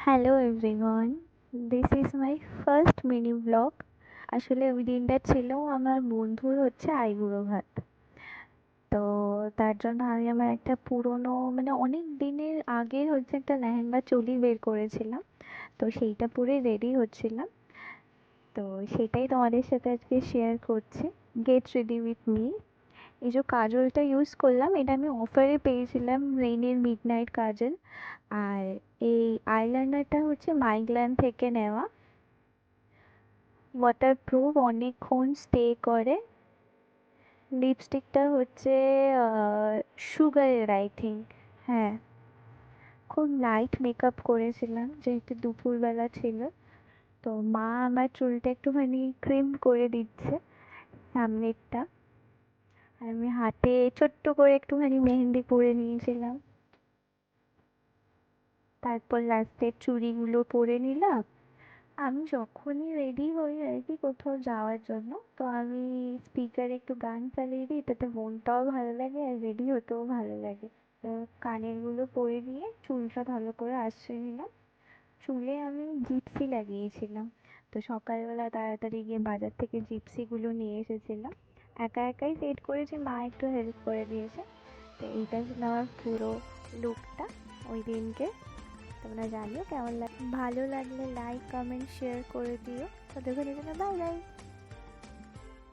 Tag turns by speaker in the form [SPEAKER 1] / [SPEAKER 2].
[SPEAKER 1] Hello everyone, this is my first mini blog. আসলে ওই দিনটা ছিল আমার বন্ধুর হচ্ছে আইবুড়ো ভাত। তো তার জন্য আমি আমার একটা পুরনো অনেক দিনের আগে হচ্ছে একটা লেহেঙ্গা চোলি বের করেছিলাম। তো সেইটা পরে রেডি হচ্ছিলাম। তো সেটাই তোমাদের সাথে আজকে শেয়ার করছি। Get ready with me. এই যে কাজলটা ইউজ করলাম, এটা আমি অফারে পেয়েছিলাম, রেইনের মিডনাইট কাজল। আর এই আইলাইনারটা হচ্ছে মাইগ্ল্যান্ড থেকে নেওয়া, ওয়াটারপ্রুফ, অনেকক্ষণ স্টে করে। লিপস্টিকটা হচ্ছে সুগারের আই থিঙ্ক। হ্যাঁ, খুব লাইট মেকআপ করেছিলাম যেহেতু দুপুরবেলা ছিল। তো মা আমার চুলটা একটুখানি ক্রিম করে দিচ্ছে সামনেরটা। আর আমি হাতে ছোট্ট করে একটুখানি মেহেন্দি পরে নিয়েছিলাম। তারপর লাস্টে চুড়িগুলো পরে নিলাম। আমি যখনই রেডি হই আর কি কোথাও যাওয়ার জন্য, তো আমি স্পিকারে একটু গান চালিয়ে দিই, তাতে মনটাও ভালো লাগে আর রেডি হতেও ভালো লাগে। তো কানেরগুলো পরে দিয়ে চুলটা ভালো করে আঁচড়ে নিলাম। চুলে আমি জিপসি লাগিয়েছিলাম। তো সকালবেলা তাড়াতাড়ি গিয়ে বাজার থেকে জিপসিগুলো নিয়ে এসেছিলাম। একা একাই সেট করেছি, মা একটু হেল্প করে দিয়েছে। তো এইটা ছিল আমার পুরো লুকটা ওই দিনকে। তোমরা জানিও কেমন লাগে, ভালো লাগলে লাইক কমেন্ট শেয়ার করে দিও। ততক্ষণের জন্য বাই বাই।